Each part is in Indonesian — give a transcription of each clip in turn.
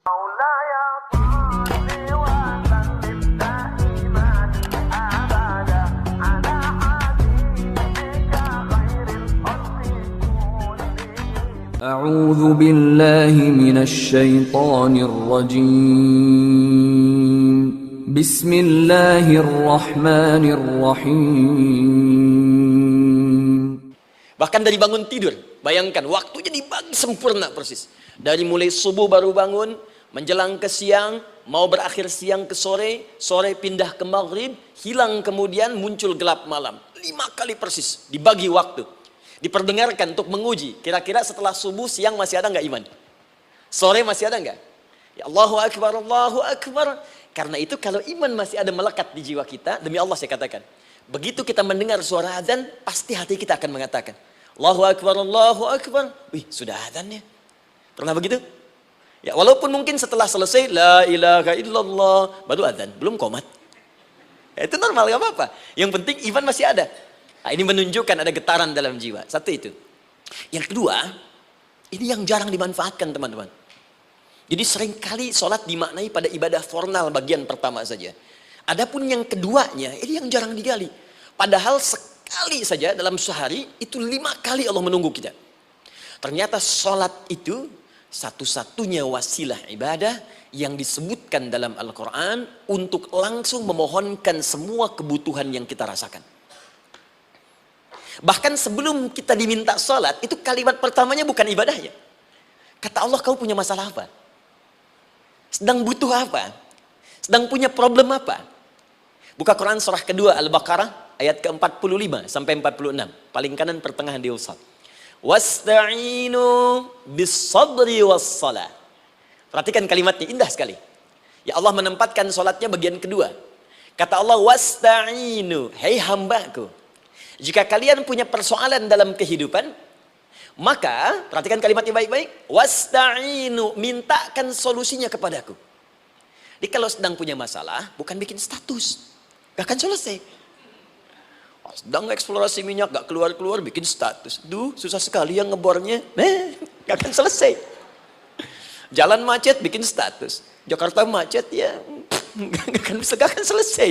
أعوذ بالله من الشيطان الرجيم بسم الله الرحمن الرحيم. Bahkan dari bangun tidur, bayangkan waktunya dibagi sempurna persis. Dari mulai subuh baru bangun, menjelang ke siang, mau berakhir siang ke sore, sore pindah ke maghrib, hilang kemudian muncul gelap malam. 5 kali persis dibagi waktu. Diperdengarkan untuk menguji, kira-kira setelah subuh siang masih ada nggak iman? Sore masih ada nggak? Ya Allahu Akbar, Allahu Akbar. Karena itu kalau iman masih ada melekat di jiwa kita, demi Allah saya katakan, begitu kita mendengar suara azan, pasti hati kita akan mengatakan, Allahu Akbar, Allahu Akbar. Wih, sudah azannya. Pernah begitu? Ya, walaupun mungkin setelah selesai, La ilaha illallah, baru azan, belum qomat. Ya, itu normal, gak apa-apa. Yang penting iman masih ada. Nah, ini menunjukkan ada getaran dalam jiwa. Satu itu. Yang kedua, ini yang jarang dimanfaatkan teman-teman. Jadi seringkali sholat dimaknai pada ibadah formal bagian pertama saja. Adapun yang keduanya, ini yang jarang digali. Padahal sekali saja dalam sehari, itu 5 kali Allah menunggu kita. Ternyata sholat itu satu-satunya wasilah ibadah yang disebutkan dalam Al-Quran untuk langsung memohonkan semua kebutuhan yang kita rasakan. Bahkan sebelum kita diminta sholat, itu kalimat pertamanya bukan ibadahnya. Kata Allah, kau punya masalah apa? Sedang butuh apa? Sedang punya problem apa? Buka Quran surah kedua Al-Baqarah ayat ke-45 sampai 46. Paling kanan pertengahan di usad. Wasta'inu bis-sabri was-salah. Perhatikan kalimatnya, indah sekali. Ya Allah menempatkan sholatnya bagian kedua. Kata Allah, wasta'inu, hei hambaku, jika kalian punya persoalan dalam kehidupan, maka perhatikan kalimatnya baik-baik. Wasta'inu, mintakan solusinya kepadaku. Jadi kalau sedang punya masalah, bukan bikin status, gak akan selesai. Sedang eksplorasi minyak, gak keluar-keluar, bikin status. Duh, susah sekali yang ngebornya. Gak akan selesai. Jalan macet, bikin status. Jakarta macet, ya gak akan selesai.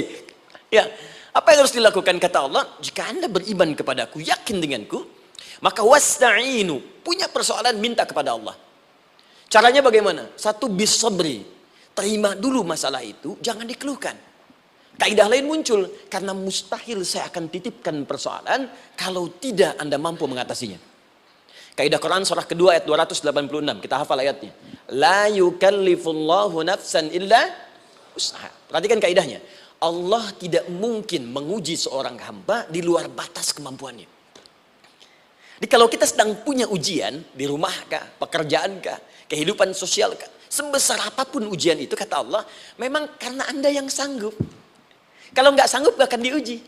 Ya. Apa yang harus dilakukan? Kata Allah, jika anda beriman kepadaku, yakin denganku, maka wasta'inu, punya persoalan, minta kepada Allah. Caranya bagaimana? Satu, bisabri, terima dulu masalah itu, jangan dikeluhkan. Kaidah lain muncul, karena mustahil saya akan titipkan persoalan kalau tidak anda mampu mengatasinya. Kaidah Quran surah kedua ayat 286, kita hafal ayatnya. La yukallifullahu nafsan illa usaha. Perhatikan kaidahnya. Allah tidak mungkin menguji seorang hamba di luar batas kemampuannya. Jadi kalau kita sedang punya ujian di rumah kah, pekerjaan kah, kehidupan sosial kah, sebesar apapun ujian itu, kata Allah, memang karena anda yang sanggup. Kalau nggak sanggup gak akan diuji.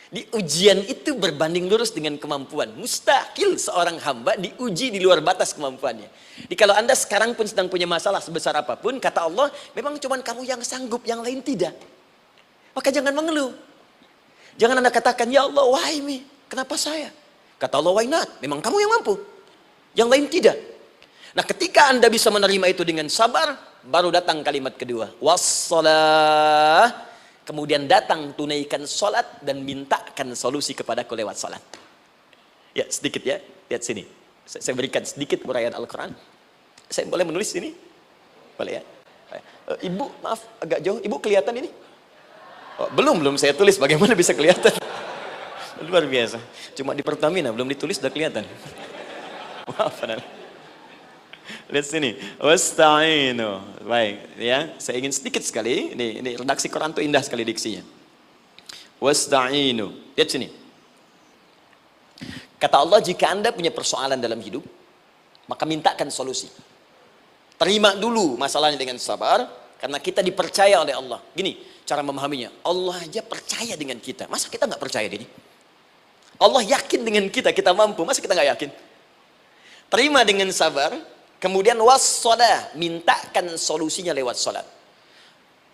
Di ujian itu berbanding lurus dengan kemampuan. Mustahil seorang hamba diuji di luar batas kemampuannya. Jadi kalau anda sekarang pun sedang punya masalah sebesar apapun, kata Allah, memang cuma kamu yang sanggup, yang lain tidak. Maka jangan mengeluh. Jangan anda katakan, ya Allah, why me? Kenapa saya? Kata Allah, why not? Memang kamu yang mampu. Yang lain tidak. Nah, ketika anda bisa menerima itu dengan sabar, baru datang kalimat kedua. Wassalah. Kemudian datang tunaikan sholat dan mintakan solusi kepadaku lewat sholat. Ya, sedikit ya. Lihat sini. Saya berikan sedikit uraian Al-Quran. Saya boleh menulis ini? Boleh ya? Ibu, maaf, agak jauh. Ibu kelihatan ini? Oh, belum saya tulis, bagaimana bisa kelihatan? Luar biasa. Cuma di Pertamina belum ditulis sudah kelihatan. Maaf. Lihat sini. Wasta'inu. Baik, ya. Saya ingin sedikit sekali. Ini redaksi Quran itu indah sekali diksinya. Wasta'inu. Lihat sini. Kata Allah, jika anda punya persoalan dalam hidup, maka mintakan solusi. Terima dulu masalahnya dengan sabar, karena kita dipercaya oleh Allah. Gini cara memahaminya, Allah aja percaya dengan kita, masa kita nggak percaya diri? Allah yakin dengan kita, kita mampu, masa kita nggak yakin? Terima dengan sabar, kemudian wassalah, mintakan solusinya lewat salat.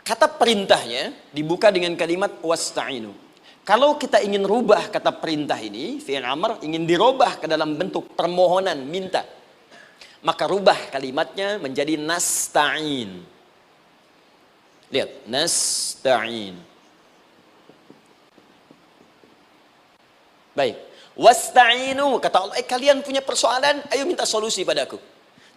Kata perintahnya dibuka dengan kalimat wasta'inu. Kalau kita ingin rubah kata perintah ini, fi'il amr, ingin dirubah ke dalam bentuk permohonan, minta, Maka rubah kalimatnya menjadi nasta'in. Lihat, nasta'in. Baik. Wasta'inu, kata Allah, kalian punya persoalan, ayo minta solusi padaku.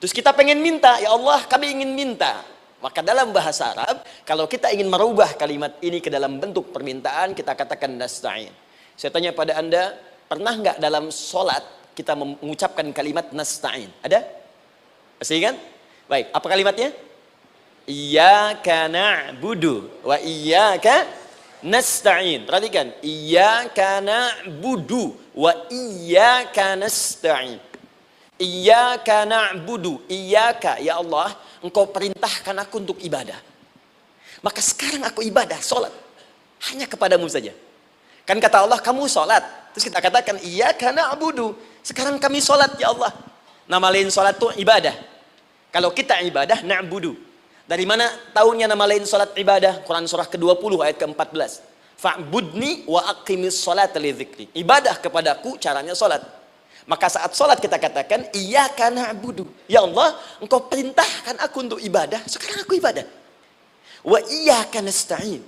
Terus kita pengen minta, ya Allah, kami ingin minta. Maka dalam bahasa Arab, kalau kita ingin merubah kalimat ini ke dalam bentuk permintaan, kita katakan nasta'in. Saya tanya pada Anda, pernah nggak dalam sholat kita mengucapkan kalimat nasta'in? Ada? Masih ingat? Baik, apa kalimatnya? Iyyaka na'budu wa iyyaka nasta'in. Perhatikan, iyyaka na'budu wa iyyaka nasta'in. Iyyaka na'budu, iyyaka, ya Allah, Engkau perintahkan aku untuk ibadah. Maka sekarang aku ibadah, sholat, hanya kepadamu saja. Kan kata Allah, kamu sholat. Terus kita katakan, iyyaka na'budu. Sekarang kami sholat, ya Allah. Nama lain sholat itu ibadah. Kalau kita ibadah, na'budu. Dari mana tahunya nama lain salat ibadah? Quran surah ke-20 ayat ke-14. Fa'budni wa aqimis salata li dzikri. Ibadah kepadaku caranya salat. Maka saat salat kita katakan iyyaka na'budu. Ya Allah, Engkau perintahkan aku untuk ibadah, sekarang aku ibadah. Wa iyyaka nasta'in.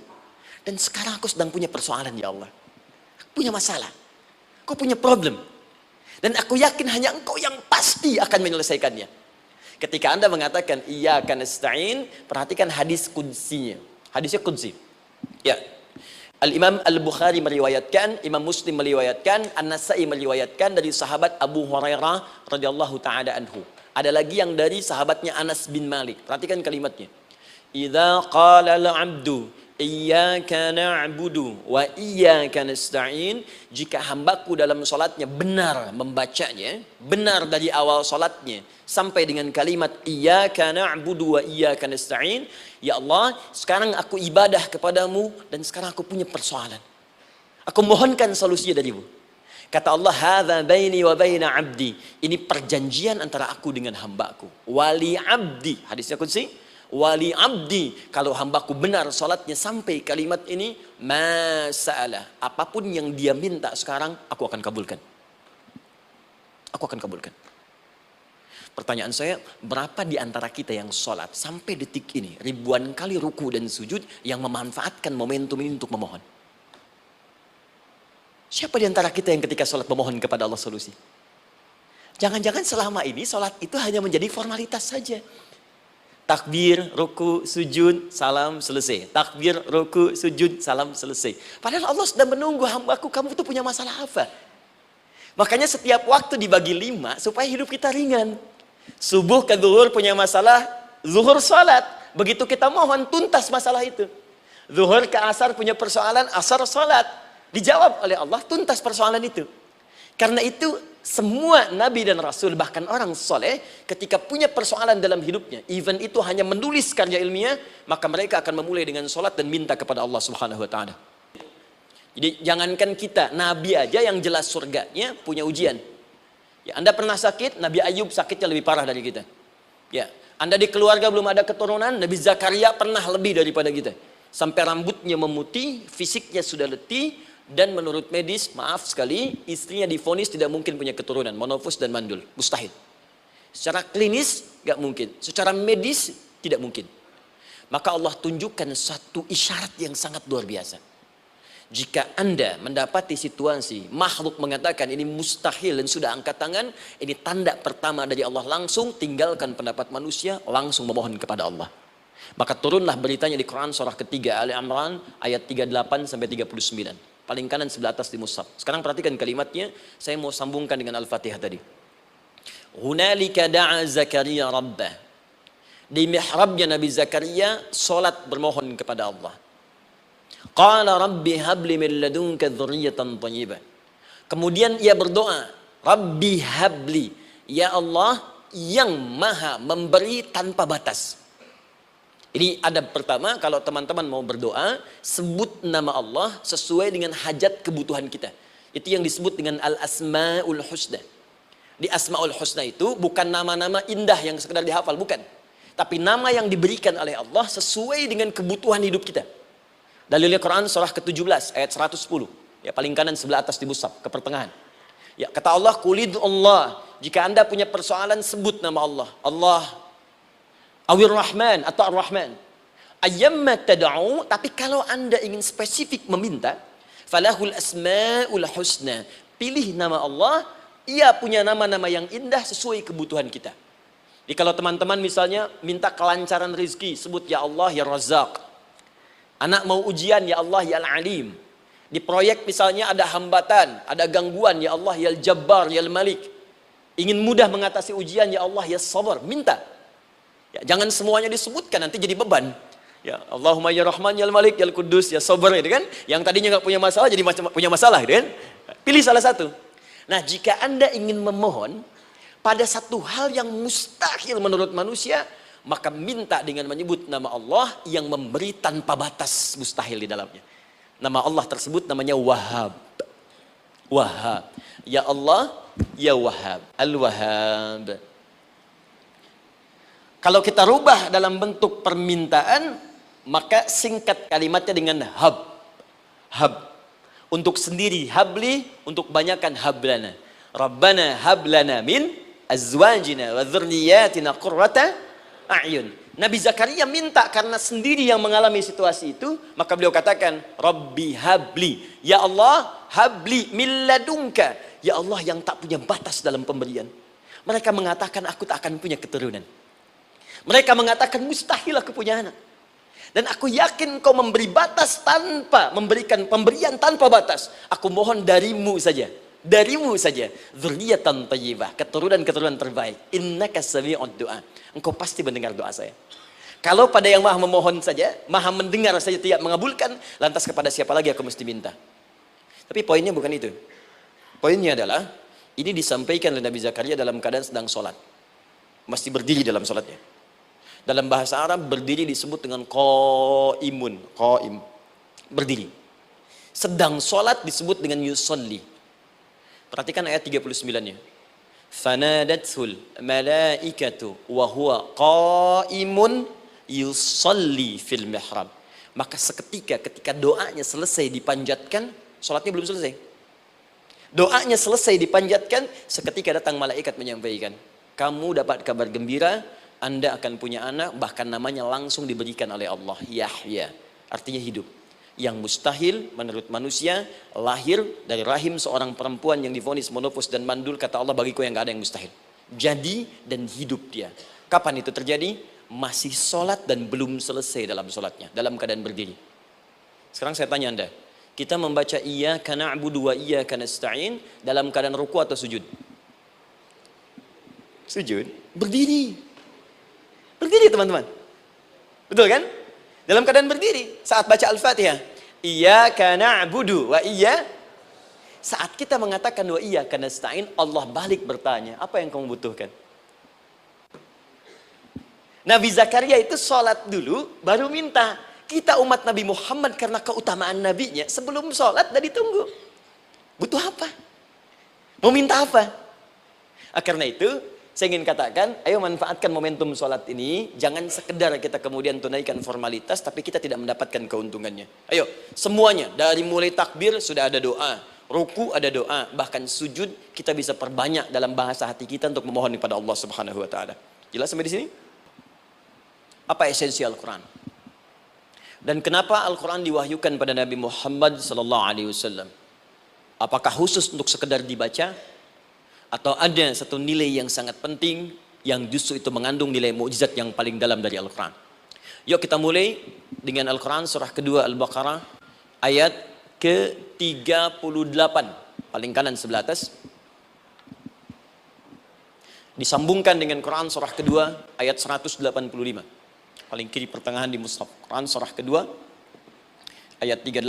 Dan sekarang aku sedang punya persoalan, ya Allah. Aku punya masalah. Aku punya problem. Dan aku yakin hanya Engkau yang pasti akan menyelesaikannya. Ketika Anda mengatakan iyyaka nasta'in, perhatikan hadis qudsinya. Hadisnya qudsi. Ya. Al-Imam Al-Bukhari meriwayatkan, Imam Muslim meriwayatkan, An-Nasa'i meriwayatkan dari sahabat Abu Hurairah radhiyallahu taala anhu. Ada lagi yang dari sahabatnya Anas bin Malik. Perhatikan kalimatnya. Idza qala al-'abdu iyyaka na'budu wa iyyaka nasta'in, jika hambaku dalam salatnya benar membacanya, benar dari awal salatnya sampai dengan kalimat iyyaka na'budu wa iyyaka nasta'in, ya Allah, sekarang aku ibadah kepadamu dan sekarang aku punya persoalan. Aku mohonkan solusinya darimu. Kata Allah, hadza baini wa baina 'abdi. Ini perjanjian antara aku dengan hambaku. Wali 'abdi, hadisnya qudsi. Wali abdi, kalau hambaku benar salatnya sampai kalimat ini, masalah, apapun yang dia minta sekarang, aku akan kabulkan. Aku akan kabulkan. Pertanyaan saya, berapa di antara kita yang salat sampai detik ini, ribuan kali ruku dan sujud, yang memanfaatkan momentum ini untuk memohon? Siapa di antara kita yang ketika salat memohon kepada Allah solusi? Jangan-jangan selama ini salat itu hanya menjadi formalitas saja. Takbir, ruku, sujud, salam, selesai. Takbir, ruku, sujud, salam, selesai. Padahal Allah sedang menunggu hambaku, kamu itu punya masalah apa? Makanya setiap waktu dibagi 5 supaya hidup kita ringan. Subuh ke zuhur punya masalah, zuhur salat. Begitu kita mohon, tuntas masalah itu. Zuhur ke asar punya persoalan, asar salat. Dijawab oleh Allah, tuntas persoalan itu. Karena itu semua nabi dan rasul, bahkan orang soleh, ketika punya persoalan dalam hidupnya, even itu hanya menulis karya ilmiah, maka mereka akan memulai dengan sholat dan minta kepada Allah Subhanahu Wa Taala. Jadi jangankan kita, nabi aja yang jelas surganya punya ujian. Ya, Anda pernah sakit, Nabi Ayub sakitnya lebih parah dari kita. Ya, Anda di keluarga belum ada keturunan, Nabi Zakaria pernah lebih daripada kita. Sampai rambutnya memutih, fisiknya sudah letih, dan menurut medis, maaf sekali, istrinya divonis tidak mungkin punya keturunan, monofus dan mandul, mustahil. Secara klinis nggak mungkin, secara medis tidak mungkin. Maka Allah tunjukkan satu isyarat yang sangat luar biasa. Jika Anda mendapati situasi makhluk mengatakan ini mustahil dan sudah angkat tangan, ini tanda pertama dari Allah, langsung tinggalkan pendapat manusia, langsung memohon kepada Allah. Maka turunlah beritanya di Quran surah ketiga Ali Imran ayat 38 sampai 39. Paling kanan sebelah atas di mushaf. Sekarang perhatikan kalimatnya, saya mau sambungkan dengan Al-Fatihah tadi. Hunalika da'a Zakaria rabbah. Di mihrabnya Nabi Zakaria salat bermohon kepada Allah. Qala rabbi habli min ladunka dzurriyyatan thayyibah. Kemudian ia berdoa, Rabbi habli, ya Allah yang maha memberi tanpa batas. Ini adab pertama, kalau teman-teman mau berdoa, sebut nama Allah sesuai dengan hajat kebutuhan kita. Itu yang disebut dengan Al-Asma'ul Husna. Di Asma'ul Husna itu bukan nama-nama indah yang sekedar dihafal, bukan. Tapi nama yang diberikan oleh Allah sesuai dengan kebutuhan hidup kita. Dalilnya Quran surah ke-17 ayat 110. Ya, paling kanan sebelah atas di mushaf, ke pertengahan. Ya, kata Allah, Qulid Allah jika Anda punya persoalan, sebut nama Allah. Allah, Awir Rahman atau Ar-Rahman. Ayyamma tad'u, tapi kalau Anda ingin spesifik meminta, falahul asmaul husna. Pilih nama Allah, ia punya nama-nama yang indah sesuai kebutuhan kita. Jadi kalau teman-teman misalnya minta kelancaran rezeki, sebut ya Allah ya Razzaq. Anak mau ujian, ya Allah ya Al-Alim. Di proyek misalnya ada hambatan, ada gangguan, ya Allah ya Al-Jabbar ya Al-Malik. Ingin mudah mengatasi ujian, ya Allah ya Sabar. Minta. Ya, jangan semuanya disebutkan, nanti jadi beban. Ya, Allahumma ya Rahman ya Al-Malik ya Al-Quddus ya Sabar, gitu kan? Yang tadinya nggak punya masalah jadi punya masalah, gitu kan? Pilih salah satu. Nah, jika Anda ingin memohon pada satu hal yang mustahil menurut manusia, maka minta dengan menyebut nama Allah yang memberi tanpa batas mustahil di dalamnya. Nama Allah tersebut namanya Wahhab. Wahhab. Ya Allah, ya Wahhab. Al-Wahhab. Kalau kita rubah dalam bentuk permintaan, maka singkat kalimatnya dengan hab. Hab. Untuk sendiri habli, untuk banyakkan hablana. Rabbana hablana min azwajina wa dzurriyyatina qurrata a'yun. Nabi Zakaria minta karena sendiri yang mengalami situasi itu, maka beliau katakan, Rabbi habli, ya Allah, habli min ladunka, ya Allah yang tak punya batas dalam pemberian. Mereka mengatakan aku tak akan punya keturunan. Mereka mengatakan mustahil aku punya anak. Dan aku yakin kau memberi batas tanpa memberikan pemberian tanpa batas. Aku mohon darimu saja. Darimu saja. Dzurriyyatan thayyibah, keturunan-keturunan terbaik. Innaka sami'ud du'a. Engkau pasti mendengar doa saya. Kalau pada yang maha memohon saja, maha mendengar saja tidak mengabulkan, lantas kepada siapa lagi aku mesti minta? Tapi poinnya bukan itu. Poinnya adalah, ini disampaikan oleh Nabi Zakaria dalam keadaan sedang sholat. Mesti berdiri dalam sholatnya. Dalam bahasa Arab, berdiri disebut dengan qaimun. Qaim. Berdiri. Sedang sholat disebut dengan yusolli. Perhatikan ayat 39-nya. Fanadathul malaikatu wa huwa qaimun yusalli fil mihrab. Maka ketika doanya selesai dipanjatkan, sholatnya belum selesai. Doanya selesai dipanjatkan, seketika datang malaikat menyampaikan, kamu dapat kabar gembira, Anda akan punya anak, bahkan namanya langsung diberikan oleh Allah, Yahya. Artinya hidup. Yang mustahil menurut manusia, lahir dari rahim seorang perempuan yang divonis monofos dan mandul, kata Allah, bagiku yang gak ada yang mustahil. Jadi dan hidup dia. Kapan itu terjadi? Masih sholat dan belum selesai dalam sholatnya, dalam keadaan berdiri. Sekarang saya tanya Anda, kita membaca iyyaka na'budu wa iyyaka nasta'in dalam keadaan ruku atau sujud? Sujud. Berdiri. Berdiri teman-teman. Betul kan? Dalam keadaan berdiri saat baca Al-Fatihah. Iyyaka na'budu wa saat kita mengatakan wa iyyaka nasta'in, Allah balik bertanya, apa yang kamu butuhkan? Nabi Zakaria itu sholat dulu baru minta. Kita umat Nabi Muhammad karena keutamaan nabinya, sebelum sholat dah ditunggu. Butuh apa? Mau minta apa? Karena itu saya ingin katakan, ayo manfaatkan momentum sholat ini. Jangan sekedar kita kemudian tunaikan formalitas, tapi kita tidak mendapatkan keuntungannya. Ayo, semuanya. Dari mulai takbir sudah ada doa. Ruku ada doa. Bahkan sujud kita bisa perbanyak dalam bahasa hati kita untuk memohon kepada Allah Subhanahu Wa Taala. Jelas sampai di sini? Apa esensi Al-Quran? Dan kenapa Al-Quran diwahyukan pada Nabi Muhammad SAW? Apakah khusus untuk sekedar dibaca? Atau ada satu nilai yang sangat penting yang justru itu mengandung nilai mukjizat yang paling dalam dari Al-Quran. Yuk kita mulai dengan Al-Quran surah kedua Al-Baqarah ayat ke-38. Paling kanan sebelah atas. Disambungkan dengan Quran surah kedua ayat 185. Paling kiri pertengahan di mushaf. Quran surah kedua ayat 38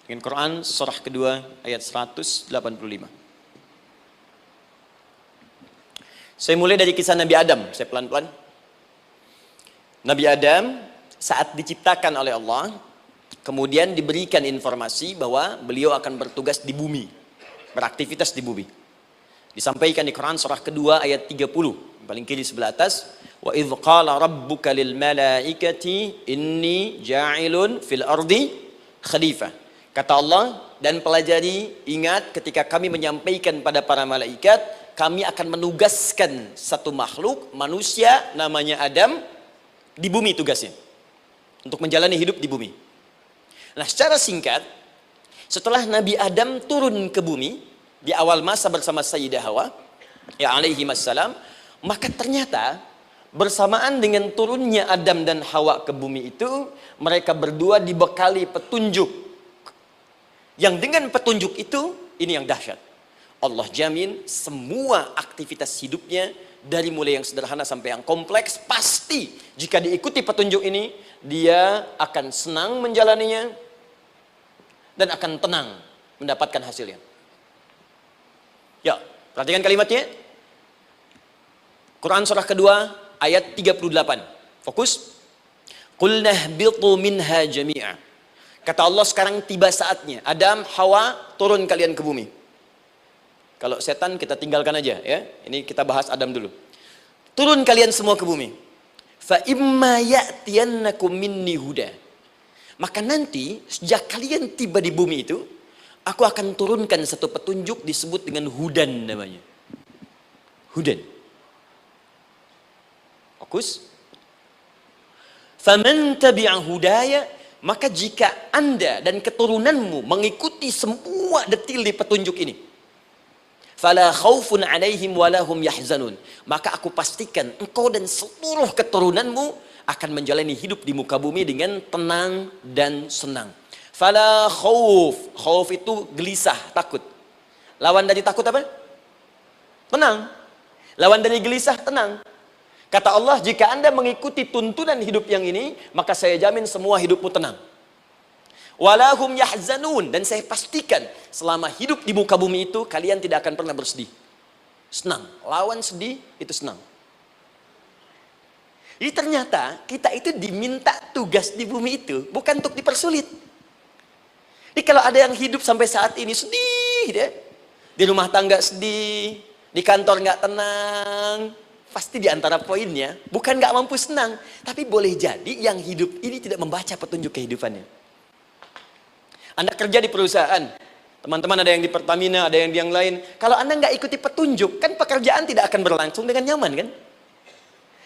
dengan Quran surah kedua ayat 185. Saya mulai dari kisah Nabi Adam, saya pelan-pelan. Nabi Adam saat diciptakan oleh Allah, kemudian diberikan informasi bahwa beliau akan bertugas di bumi, beraktivitas di bumi. Disampaikan di Quran surah kedua ayat 30, paling kiri sebelah atas. Wa idh qala rabbuka lil malaikati inni ja'ilun fil ardi khalifah. Kata Allah, dan pelajari, ingat ketika kami menyampaikan pada para malaikat, kami akan menugaskan satu makhluk, manusia namanya Adam, di bumi tugasnya. Untuk menjalani hidup di bumi. Nah, secara singkat, setelah Nabi Adam turun ke bumi, di awal masa bersama Sayyidah Hawa, ya alaihi wassalam, maka ternyata bersamaan dengan turunnya Adam dan Hawa ke bumi itu, mereka berdua dibekali petunjuk. Yang dengan petunjuk itu, ini yang dahsyat. Allah jamin semua aktivitas hidupnya, dari mulai yang sederhana sampai yang kompleks, pasti jika diikuti petunjuk ini, dia akan senang menjalaninya dan akan tenang mendapatkan hasilnya. Ya, perhatikan kalimatnya. Quran surah kedua ayat 38. Fokus. Qul nahbitu minha jami'a. Kata Allah, sekarang tiba saatnya Adam, Hawa, turun kalian ke bumi. Kalau setan kita tinggalkan aja ya. Ini kita bahas Adam dulu. Turun kalian semua ke bumi. Fa imma ya'tiyannakum minni huda. Maka nanti sejak kalian tiba di bumi itu, aku akan turunkan satu petunjuk disebut dengan hudan namanya. Hudan. Fokus. Faman tabi'a hudaya, maka jika Anda dan keturunanmu mengikuti semua detil di petunjuk ini, fala khaufun 'alaihim wala hum yahzanun, maka aku pastikan engkau dan seluruh keturunanmu akan menjalani hidup di muka bumi dengan tenang dan senang. Fala khauf, khauf itu gelisah, takut. Lawan dari takut apa? Tenang. Lawan dari gelisah, tenang. Kata Allah, jika Anda mengikuti tuntunan hidup yang ini, maka saya jamin semua hidupmu tenang. Walahum yahzanun, dan saya pastikan selama hidup di muka bumi itu kalian tidak akan pernah bersedih. Senang, lawan sedih itu senang. Jadi ternyata kita itu diminta tugas di bumi itu bukan untuk dipersulit. Jadi kalau ada yang hidup sampai saat ini sedih deh, di rumah tangga sedih, di kantor nggak tenang, pasti di antara poinnya bukan nggak mampu senang, tapi boleh jadi yang hidup ini tidak membaca petunjuk kehidupannya. Anda kerja di perusahaan, teman-teman ada yang di Pertamina, ada yang di yang lain. Kalau Anda nggak ikuti petunjuk, kan pekerjaan tidak akan berlangsung dengan nyaman, kan?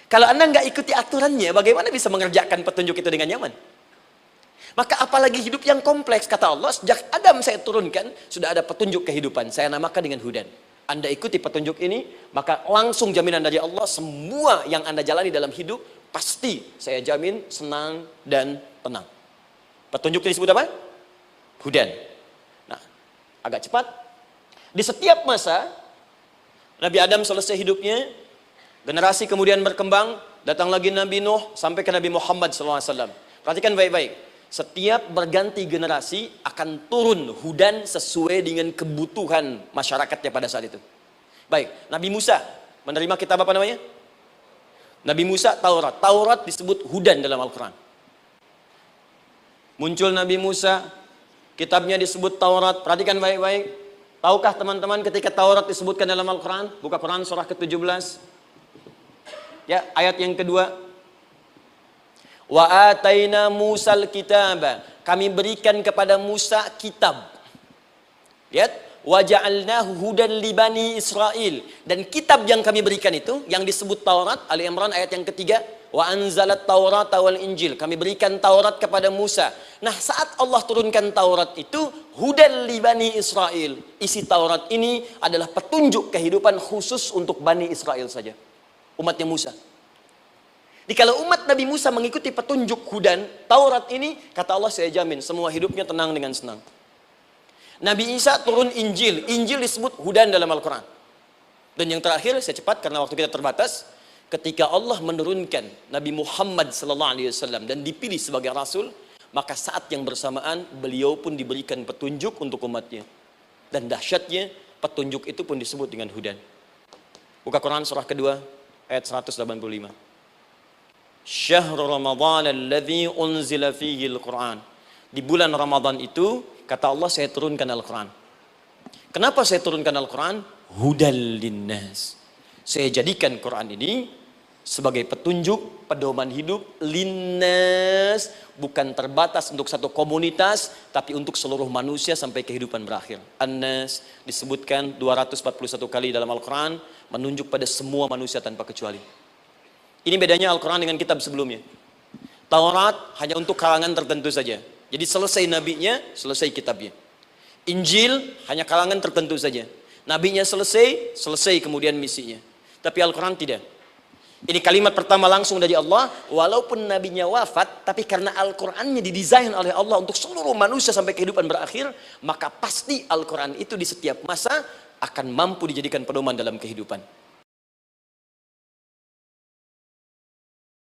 Kalau Anda nggak ikuti aturannya, bagaimana bisa mengerjakan petunjuk itu dengan nyaman? Maka apalagi hidup yang kompleks, kata Allah, sejak Adam saya turunkan, sudah ada petunjuk kehidupan. Saya namakan dengan hudan. Anda ikuti petunjuk ini, maka langsung jaminan dari Allah, semua yang Anda jalani dalam hidup, pasti saya jamin senang dan tenang. Petunjuk ini disebut apa? Hudan. Nah, agak cepat. Di setiap masa, Nabi Adam selesai hidupnya, generasi kemudian berkembang, datang lagi Nabi Nuh, sampai ke Nabi Muhammad SAW. Perhatikan baik-baik. Setiap berganti generasi akan turun hudan sesuai dengan kebutuhan masyarakatnya pada saat itu. Baik, Nabi Musa menerima kitab apa namanya? Nabi Musa, Taurat. Taurat disebut hudan dalam Al-Quran. Muncul Nabi Musa, kitabnya disebut Taurat. Perhatikan baik-baik. Tahukah teman-teman ketika Taurat disebutkan dalam Al-Quran? Buka Quran surah ke-17. Ya, ayat yang kedua. Wa ataina Musal kitaba. Kami berikan kepada Musa kitab. Lihat. Wa ja'alnahu hudan li bani Israel. Dan kitab yang kami berikan itu, yang disebut Taurat, Ali Imran ayat yang ketiga. Wa anzalat Taurata wal Injil. Kami berikan Taurat kepada Musa. Nah, saat Allah turunkan Taurat itu, hudan li bani Israel. Isi Taurat ini adalah petunjuk kehidupan khusus untuk Bani Israel saja. Umatnya Musa. Jadi kalau umat Nabi Musa mengikuti petunjuk hudan, Taurat ini, kata Allah, saya jamin semua hidupnya tenang dengan senang. Nabi Isa turun Injil. Injil disebut hudan dalam Al-Quran. Dan yang terakhir, saya cepat karena waktu kita terbatas. Ketika Allah menurunkan Nabi Muhammad SAW dan dipilih sebagai Rasul, maka saat yang bersamaan beliau pun diberikan petunjuk untuk umatnya. Dan dahsyatnya petunjuk itu pun disebut dengan hudan. Buka Quran surah kedua ayat 185. Syahrul Ramadan alladzi unzila fihi al-Quran. Di bulan Ramadan itu, kata Allah, saya turunkan Al-Quran. Kenapa saya turunkan Al-Quran? Hudal linnas. Saya jadikan Quran ini sebagai petunjuk, pedoman hidup, linnas, bukan terbatas untuk satu komunitas, tapi untuk seluruh manusia sampai kehidupan berakhir. An-Nas disebutkan 241 kali dalam Al-Quran, menunjuk pada semua manusia tanpa kecuali. Ini bedanya Al-Quran dengan kitab sebelumnya. Taurat hanya untuk kalangan tertentu saja. Jadi selesai nabinya, selesai kitabnya. Injil hanya kalangan tertentu saja. Nabinya selesai, selesai kemudian misinya. Tapi Al-Quran tidak. Ini kalimat pertama langsung dari Allah, walaupun nabinya wafat, tapi karena Al-Qur'annya didesain oleh Allah untuk seluruh manusia sampai kehidupan berakhir, maka pasti Al-Qur'an itu di setiap masa akan mampu dijadikan pedoman dalam kehidupan.